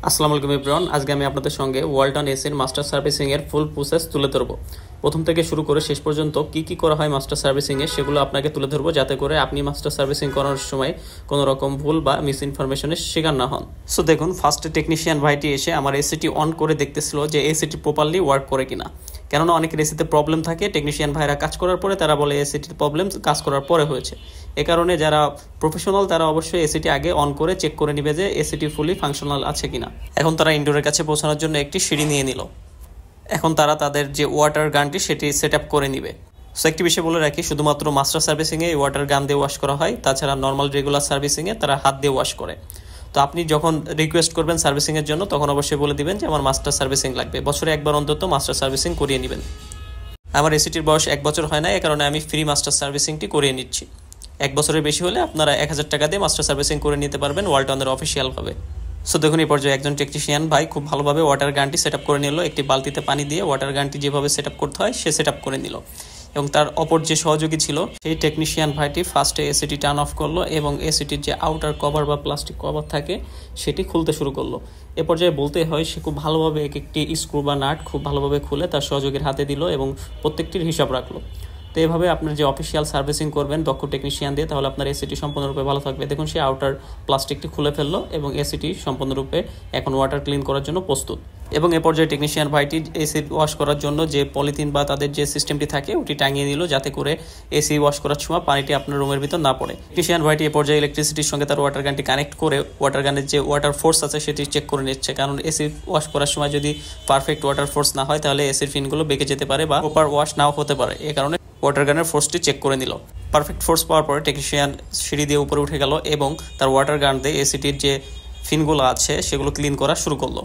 আসসালামু আলাইকুম এভরিওয়ান। আজকে আমি আপনাদের সঙ্গে ওয়ালটন এসির মাস্টার সার্ভিসিং এর ফুল প্রসেস তুলে ধরবো। প্রথম থেকে শুরু করে শেষ পর্যন্ত কি করা হয় মাস্টার সার্ভিসিং এ সেগুলো আপনাকে তুলে ধরবো, যাতে করে আপনি মাস্টার সার্ভিসিং করার সময় কোনো রকম ভুল বা মিস ইনফরমেশনের শিকার না হন। সো দেখুন, ফার্স্টে টেকনিশিয়ান ভাইটি এসে আমার এসিটি অন করে দেখতেছিল যে এসিটি প্রপারলি ওয়ার্ক করে কিনা। কেননা অনেকের এসিতে প্রবলেম থাকে, টেকনিশিয়ান ভাইরা কাজ করার পরে তারা বলে এসিটির প্রবলেম কাজ করার পরে হয়েছে। এ কারণে যারা প্রফেশনাল তারা অবশ্যই এসিটি আগে অন করে চেক করে নেবে যে এসিটি ফুলি ফাংশনাল আছে কিনা। এখন তারা ইনডোরের কাছে পৌঁছানোর জন্য একটি সিঁড়ি নিয়ে নিল। এখন তারা তাদের যে ওয়াটার গানটি সেটি সেট আপ করে নিবে। সো একটি বিষয় বলে রাখি, শুধুমাত্র মাস্টার সার্ভিসিংয়ে এই ওয়াটার গান দিয়ে ওয়াশ করা হয়, তাছাড়া নর্মাল রেগুলার সার্ভিসিংয়ে তারা হাত দিয়ে ওয়াশ করে। তো আপনি যখন রিকোয়েস্ট করবেন সার্ভিসিংয়ের জন্য, তখন অবশ্যই বলে দিবেন যে আমার মাস্টার সার্ভিসিং লাগবে। বছরে একবার অন্তত মাস্টার সার্ভিসিং করিয়ে নেবেন। আমার এসিটির বয়স 1 বছর হয় না, এ কারণে আমি ফ্রি মাস্টার সার্ভিসিংটি করিয়ে নিচ্ছি। 1 বছরের বেশি হলে আপনারা 1000 টাকা দিয়ে মাস্টার সার্ভিসিং করে নিতে পারবেন ওয়ালটনের অফিসিয়ালভাবে। সো দেখুন, এই পর্যায়ে একজন টেকনিশিয়ান ভাই খুব ভালোভাবে ওয়াটার গানটি সেট আপ করে নিল। একটি বালতিতে পানি দিয়ে ওয়াটার গানটি যেভাবে সেট আপ করতে হয় সে সেট আপ করে নিল। এবং তার অপর যে সহযোগী ছিল সেই টেকনিশিয়ান ভাইটি ফার্স্টে এসিটি টার্ন অফ করলো এবং এসিটির যে আউটার কভার বা প্লাস্টিক কভার থাকে সেটি খুলতে শুরু করলো। এ পর্যায়ে বলতে হয় সে খুব ভালোভাবে এক একটি স্ক্রু বা নাট খুব ভালোভাবে খুলে তার সহযোগীর হাতে দিল এবং প্রত্যেকটির হিসাব রাখলো। তো এভাবে আপনার যে অফিসিয়াল সার্ভিসিং করবেন দক্ষ টেকনিশিয়ান দিয়ে, তাহলে আপনার এসিটি সম্পূর্ণরূপে ভালো থাকবে। দেখুন, সে আউটার প্লাস্টিকটি খুলে ফেললো এবং এসিটি সম্পূর্ণরূপে এখন ওয়াটার ক্লিন করার জন্য প্রস্তুত। এবং এ পর্যায়ে টেকনিশিয়ান ভাইটি এসি ওয়াশ করার জন্য যে পলিথিন বা তাদের যে সিস্টেমটি থাকে ওটি টাঙিয়ে নিল, যাতে করে এসি ওয়াশ করার সময় পানিটি আপনার রুমের ভিতর না পড়ে। টেকনিশিয়ান ভাইটি এ পর্যায়ে ইলেকট্রিসিটির সঙ্গে তার ওয়াটার গানটি কানেক্ট করে ওয়াটার গানের যে ওয়াটার ফোর্স আছে সেটি চেক করে নিচ্ছে। কারণ এসি ওয়াশ করার সময় যদি পারফেক্ট ওয়াটার ফোর্স না হয় তাহলে এসির ফিনগুলো বেঁকে যেতে পারে বা প্রপার ওয়াশ নাও হতে পারে। এ কারণে ওয়াটার গানের ফোর্সটি চেক করে নিল। পারফেক্ট ফোর্স পাওয়ার পরে টেকনিশিয়ান সিঁড়ি দিয়ে উপরে উঠে গেল এবং তার ওয়াটার গান দিয়ে এসিটির যে ফিনগুলো আছে সেগুলো ক্লিন করা শুরু করলো।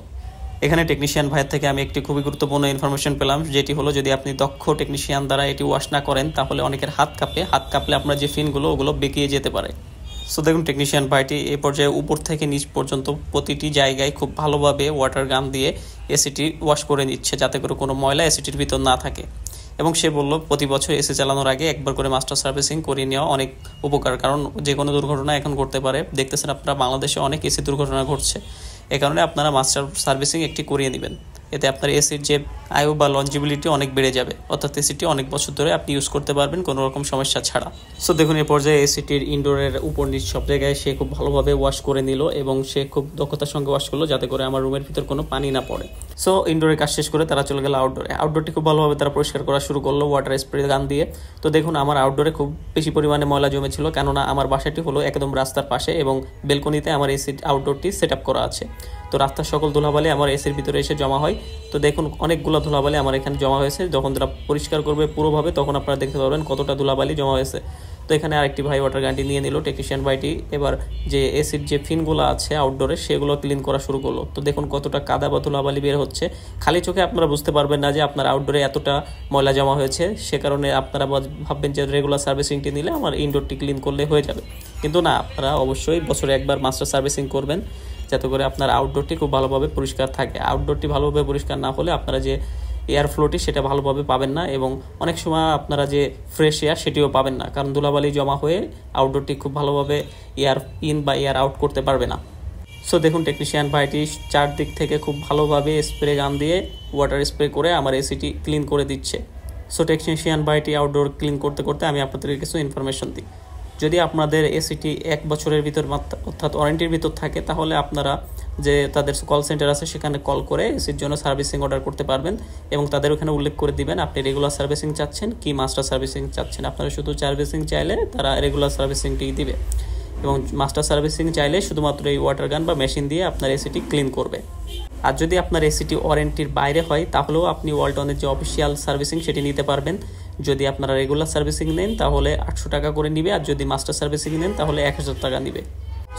এখানে টেকনিশিয়ান ভাইয়ের থেকে আমি একটি খুবই গুরুত্বপূর্ণ ইনফরমেশন পেলাম, যেটি হলো যদি আপনি দক্ষ টেকনিশিয়ান দ্বারা এটি ওয়াশ না করেন তাহলে অনেকের হাত কাঁপলে আপনার যে ফিনগুলো ওগুলো বেঁকিয়ে যেতে পারে। সো দেখুন, টেকনিশিয়ান ভাইটি এই পর্যায়ে উপর থেকে নিচ পর্যন্ত প্রতিটি জায়গায় খুব ভালোভাবে ওয়াটার গান দিয়ে এসিটি ওয়াশ করে নিচ্ছে, যাতে করে কোনো ময়লা এসিটির ভিতর না থাকে। এবং সে বলল প্রতি বছর এসি চালানোর আগে একবার করে মাস্টার সার্ভিসিং করিয়ে নেওয়া অনেক উপকার, কারণ যে কোনো দুর্ঘটনা এখন ঘটতে পারে। দেখতেছেন আপনারা বাংলাদেশে অনেক এসি দুর্ঘটনা ঘটছে। এ কারণে আপনারা মাস্টার সার্ভিসিং একটি করিয়ে নেবেন। এতে আপনার এসির যে আয়ু বা লঞ্জিবিলিটি অনেক বেড়ে যাবে, অর্থাৎ এসিটি অনেক বছর ধরে আপনি ইউজ করতে পারবেন কোনো রকম সমস্যা ছাড়া। সো দেখুন, এই পর্যায়ে এসিটির ইনডোরের উপর নিচ সব জায়গায় সে খুব ভালোভাবে ওয়াশ করে নিল এবং সে খুব দক্ষতার সঙ্গে ওয়াশ করলো, যাতে করে আমার রুমের ভিতর কোনো পানি না পড়ে। সো ইনডোরের কাজ শেষ করে তারা চলে গেল আউটডোরটি খুব ভালোভাবে তারা পরিষ্কার করা শুরু করলো ওয়াটার স্প্রে গান দিয়ে। তো দেখুন, আমার আউটডোরে খুব বেশি পরিমাণে ময়লা জমেছিল, কেননা আমার বাসাটি হলো একদম রাস্তার পাশে এবং বেলকনিতে আমার এসি আউটডোরটি সেট আপ করা আছে। তো রাস্তার সকল ধুলাবালি আমার এসির ভিতরে এসে জমা হয়। তো দেখুন, অনেকগুলো ধুলাবালি আমার এখানে জমা হয়েছে। যখন তারা পরিষ্কার করবে পুরোভাবে তখন আপনারা দেখতে পারবেন কতটা ধুলাবালি জমা হয়েছে। তো এখানে আরেকটি ভাই ওয়াটার গানটি নিয়ে নিল টেকনিশিয়ান ভাইটি। এবার যে এসির যে ফিনগুলো আছে আউটডোরে সেগুলো ক্লিন করা শুরু করলো। তো দেখুন কতটা কাদা বা ধুলাবালি বের হচ্ছে। খালি চোখে আপনারা বুঝতে পারবেন না যে আপনার আউটডোরে এতটা ময়লা জমা হয়েছে, সে কারণে আপনারা ভাববেন যে রেগুলার সার্ভিসিংটি নিলে আমার ইনডোরটি ক্লিন করলে হয়ে যাবে। কিন্তু না, আপনারা অবশ্যই বছরে একবার মাস্টার সার্ভিসিং করবেন, যাতে করে আপনার আউটডোরটি খুব ভালোভাবে পরিষ্কার থাকে। আউটডোরটি ভালোভাবে পরিষ্কার না হলে আপনারা যে এয়ার ফ্লোটি সেটা ভালোভাবে পাবেন না এবং অনেক সময় আপনারা যে ফ্রেশ এয়ার সেটিও পাবেন না, কারণ ধুলাবালি জমা হয়ে আউটডোরটি খুব ভালোভাবে এয়ার ইন বা এয়ার আউট করতে পারবে না। সো দেখুন, টেকনিশিয়ান ভাইটি চারদিক থেকে খুব ভালোভাবে স্প্রে গান দিয়ে ওয়াটার স্প্রে করে আমার এসিটি ক্লিন করে দিচ্ছে। সো টেকনিশিয়ান ভাইটি আউটডোর ক্লিন করতে করতে আমি আপনাদেরকে কিছু ইনফরমেশন দিই। যদি আপনাদের এসিটি 1 বছরের ভিতর অর্থাৎ ওয়ারেন্টির ভিতর থাকে, তাহলে আপনারা যে তাদের কল সেন্টার আছে সেখানে কল করে এসির জন্য সার্ভিসিং অর্ডার করতে পারবেন এবং তাদের ওখানে উল্লেখ করে দিবেন আপনি রেগুলার সার্ভিসিং চাচ্ছেন কি মাস্টার সার্ভিসিং চাচ্ছেন। আপনারা শুধু সার্ভিসিং চাইলে তারা রেগুলার সার্ভিসিংটি দিবে এবং মাস্টার সার্ভিসিং চাইলে শুধুমাত্র এই ওয়াটার গান বা মেশিন দিয়ে আপনার এসিটি ক্লিন করবে। আর যদি আপনার এসিটি ওয়ারেন্টির বাইরে হয় তাহলেও আপনি ওয়ালটনের যে অফিসিয়াল সার্ভিসিং সেটি নিতে পারবেন। যদি আপনারা রেগুলার সার্ভিসিং নেন তাহলে 800 টাকা করে নিবে, আর যদি মাস্টার সার্ভিসিং নেন তাহলে 1000 টাকা নিবে।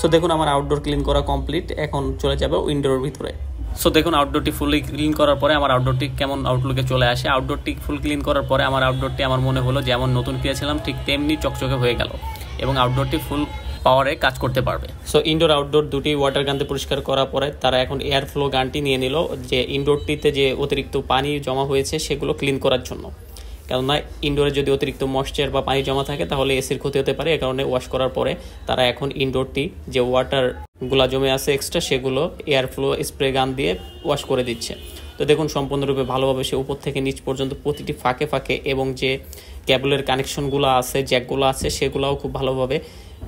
সো দেখুন, আমার আউটডোর ক্লিন করা কমপ্লিট। এখন চলে যাবে ইনডোরের ভিতরে। সো দেখুন, আউটডোরটি ফুলি ক্লিন করার পরে আমার আউটডোরটি কেমন আউটলুকে চলে আসে। আউটডোরটি ফুল ক্লিন করার পরে আমার আউটডোরটি আমার মনে হলো যেমন নতুন কিনেছিলাম ঠিক তেমনি চকচকে হয়ে গেল এবং আউটডোরটি ফুল পাওয়ারে কাজ করতে পারবে। সো ইনডোর আউটডোর দুটি ওয়াটার গানতে পরিষ্কার করার পরে তারা এখন এয়ার ফ্লো গানটি নিয়ে নিল যে ইনডোরটিতে যে অতিরিক্ত পানি জমা হয়েছে সেগুলো ক্লিন করার জন্য। কেননা ইনডোরে যদি অতিরিক্ত ময়েশ্চার বা পানি জমা থাকে তাহলে এসির ক্ষতি হতে পারে। এ কারণে ওয়াশ করার পরে তারা এখন ইনডোরটি যে ওয়াটারগুলা জমে আছে এক্সট্রা সেগুলো এয়ার ফ্লো স্প্রে গান দিয়ে ওয়াশ করে দিচ্ছে। তো দেখুন সম্পূর্ণরূপে ভালোভাবে সে উপর থেকে নিচ পর্যন্ত প্রতিটি ফাঁকে ফাঁকে এবং যে কেবলের কানেকশনগুলো আছে জ্যাকগুলো আছে সেগুলোও খুব ভালোভাবে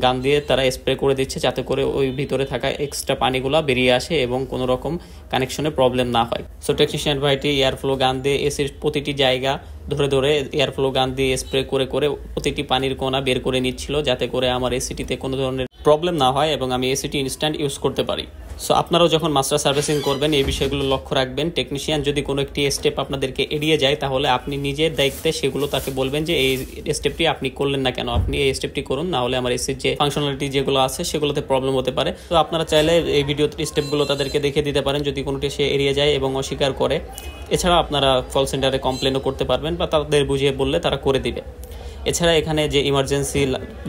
গান দিয়ে তারা স্প্রে করে দিচ্ছে, যাতে করে ওই ভিতরে থাকা এক্সট্রা পানিগুলো বেরিয়ে আসে এবং কোনো রকম কানেকশনে প্রবলেম না হয়। সো টেকনিশিয়ান ভাইটি এয়ার ফ্লো গান দিয়ে এসির প্রতিটি জায়গা ধরে ধরে এয়ার ফ্লো গান দিয়ে স্প্রে করে করে প্রতিটি পানির কোণা বের করে নিচ্ছিল, যাতে করে আমার এসিটিতে কোনো ধরনের প্রবলেম না হয় এবং আমি এসিটি ইনস্ট্যান্ট ইউজ করতে পারি। সো আপনারাও যখন মাস্টার সার্ভিসিং করবেন এই বিষয়গুলো লক্ষ্য রাখবেন। টেকনিশিয়ান যদি কোনো একটি স্টেপ আপনাদেরকে এড়িয়ে যায় তাহলে আপনি নিজের দায়িত্বে সেগুলো তাকে বলবেন যে এই স্টেপটি আপনি করলেন না কেন, আপনি এই স্টেপটি করুন, না হলে আমার এসির যে ফাংশনালিটি যেগুলো আছে সেগুলোতে প্রবলেম হতে পারে। তো আপনারা চাইলে এই ভিডিওর স্টেপগুলো তাদেরকে দেখিয়ে দিতে পারেন যদি কোনোটি সে এড়িয়ে যায় এবং অস্বীকার করে। এছাড়া আপনারা কল সেন্টারে কমপ্লেনও করতে পারবেন বা তাদের বুঝিয়ে বললে তারা করে দিবে। এছাড়া এখানে যে ইমার্জেন্সি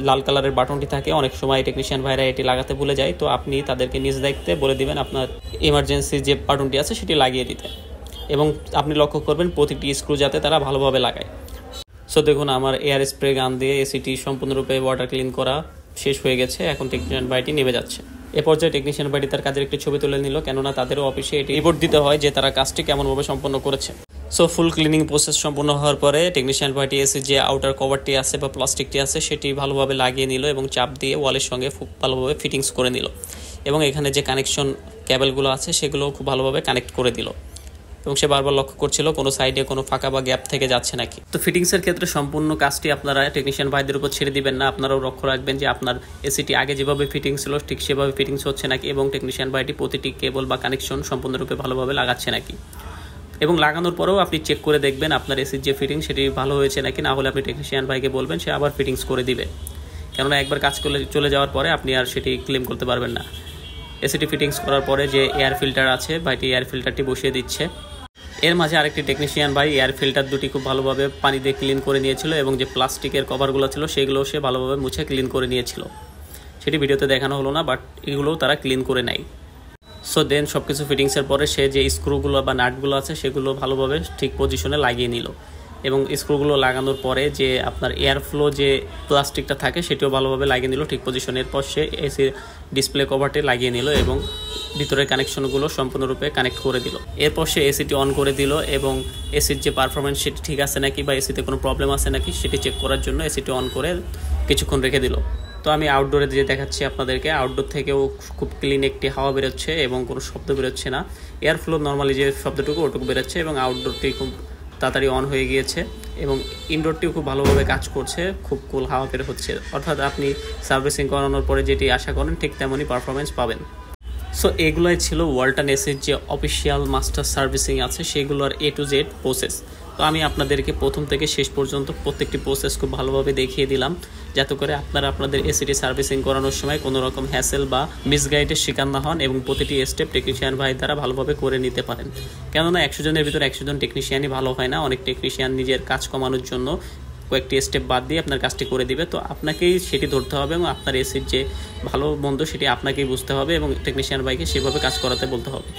লাল কালারের বাটনটি থাকে অনেক সময় টেকনিশিয়ান ভাইরা এটি লাগাতে ভুলে যায়, তো আপনি তাদেরকে নিজ দায়িত্বে বলে দিবেন আপনার ইমার্জেন্সি যে বাটনটি আছে সেটি লাগিয়ে দিতে, এবং আপনি লক্ষ্য করবেন প্রতিটি স্ক্রু যাতে তারা ভালোভাবে লাগায়। সো দেখুন আমার এয়ার স্প্রে গান দিয়ে এসিটি সম্পূর্ণরূপে ওয়াটার ক্লিন করা শেষ হয়ে গেছে। এখন টেকনিশিয়ান ভাইটি নেমে যাচ্ছে। এ পর্যায়ে টেকনিশিয়ান ভাইটি তার কাজের একটি ছবি তুলে নিল, কেননা তাদেরও অফিসে এটি রিপোর্ট দিতে হয় যে তারা কাজটি কেমনভাবে সম্পন্ন করেছে। সো ফুল ক্লিনিং প্রসেস সম্পূর্ণ হওয়ার পরে টেকনিশিয়ান ভাইটি এসে যে আউটার কভারটি আছে বা প্লাস্টিকটি আছে সেটি ভালোভাবে লাগিয়ে নিল এবং চাপ দিয়ে ওয়ালের সঙ্গে খুব ভালোভাবে ফিটিংস করে নিল, এবং এখানে যে কানেকশন কেবলগুলো আছে সেগুলো খুব ভালোভাবে কানেক্ট করে দিল, এবং সে বারবার লক্ষ্য করছিল কোনো সাইডে কোনো ফাঁকা বা গ্যাপ থেকে যাচ্ছে নাকি। তো ফিটিংসের ক্ষেত্রে সম্পূর্ণ কাজটি আপনারা টেকনিশিয়ান ভাইদের উপর ছেড়ে দিবেন না, আপনারাও লক্ষ্য রাখবেন যে আপনার এসিটি আগে যেভাবে ফিটিংস ছিল ঠিক সেভাবে ফিটিংস হচ্ছে নাকি, এবং টেকনিশিয়ান ভাইটি প্রতিটি কেবল বা কানেকশন সম্পূর্ণরূপে ভালোভাবে লাগাচ্ছে নাকি, এবং লাগানোর পরেও আপনি চেক করে দেখবেন আপনার এসির যে ফিটিং সেটি ভালো হয়েছে নাকি। না হলে আপনি টেকনিশিয়ান ভাইকে বলবেন, সে আবার ফিটিংস করে দিবে, কেননা একবার কাজ করে চলে যাওয়ার পরে আপনি আর সেটি ক্লেম করতে পারবেন না। এসিটি ফিটিংস করার পরে যে এয়ার ফিল্টার আছে ভাইটি এয়ার ফিল্টারটি বসিয়ে দিচ্ছে। এর মাঝে আরেকটি টেকনিশিয়ান ভাই এয়ার ফিল্টার দুটি খুব ভালোভাবে পানি দিয়ে ক্লিন করে নিয়েছিল, এবং যে প্লাস্টিকের কভারগুলো ছিল সেগুলো সে ভালোভাবে মুছে ক্লিন করে নিয়েছিল। সেটি ভিডিওতে দেখানো হলো না, বাট এগুলোও তারা ক্লিন করে নেয়। সো দেন সব কিছু ফিটিংসের পরে সে যে স্ক্রুগুলো বা নাটগুলো আছে সেগুলো ভালোভাবে ঠিক পজিশনে লাগিয়ে নিল, এবং স্ক্রুগুলো লাগানোর পরে যে আপনার এয়ার ফ্লো যে প্লাস্টিকটা থাকে সেটিও ভালোভাবে লাগিয়ে নিল ঠিক পজিশনে। এরপর সে এসি ডিসপ্লে কভারটি লাগিয়ে নিল এবং ভিতরের কানেকশনগুলো সম্পূর্ণরূপে কানেক্ট করে দিল। এরপর সে এসিটি অন করে দিল এবং এসির যে পারফরমেন্স সেটি ঠিক আছে নাকি বা এসিতে কোনো প্রবলেম আছে নাকি সেটি চেক করার জন্য এসিটি অন করে কিছুক্ষণ রেখে দিল। তো আমি আউটডোরে দিয়ে দেখাচ্ছি আপনাদেরকে। আউটডোর থেকেও খুব ক্লিন একটি হাওয়া বেরোচ্ছে এবং কোনো শব্দ বেরোচ্ছে না। এয়ার ফ্লো নর্মালি যে শব্দটুকু ওটুকু বেরোচ্ছে, এবং আউটডোরটি খুব তাড়াতাড়ি অন হয়ে গিয়েছে, এবং ইনডোরটিও খুব ভালোভাবে কাজ করছে, খুব কুল হাওয়া বের হচ্ছে। অর্থাৎ আপনি সার্ভিসিং করানোর পরে যেটি আশা করেন ঠিক তেমনই পারফরমেন্স পাবেন। সো এগুলোই ছিল ওয়ালটন এসির যে অফিসিয়াল মাস্টার সার্ভিসিং আছে সেগুলোর A to Z প্রসেস। তো আমি আপনাদেরকে প্রথম থেকে শেষ পর্যন্ত প্রত্যেকটি প্রসেস খুব ভালোভাবে দেখিয়ে দিলাম, যাতে করে আপনারা আপনাদের এসিটি সার্ভিসিং করানোর সময় কোনো রকম হ্যাসেল বা মিসগাইডের শিকার না হন, এবং প্রতিটি স্টেপ টেকনিশিয়ান ভাই দ্বারা ভালোভাবে করে নিতে পারেন। কেননা 100 জনের ভিতরে 100 জন টেকনিশিয়ানই ভালো হয় না। অনেক টেকনিশিয়ান নিজের কাজ কমানোর জন্য কয়েকটি স্টেপ বাদ দিয়ে আপনার কাজটি করে দিবে। তো আপনাকেই সেটি ধরতে হবে, এবং আপনার এসির যে ভালো মন্দ সেটি আপনাকেই বুঝতে হবে, এবং টেকনিশিয়ান ভাইকে সেভাবে কাজ করাতে বলতে হবে।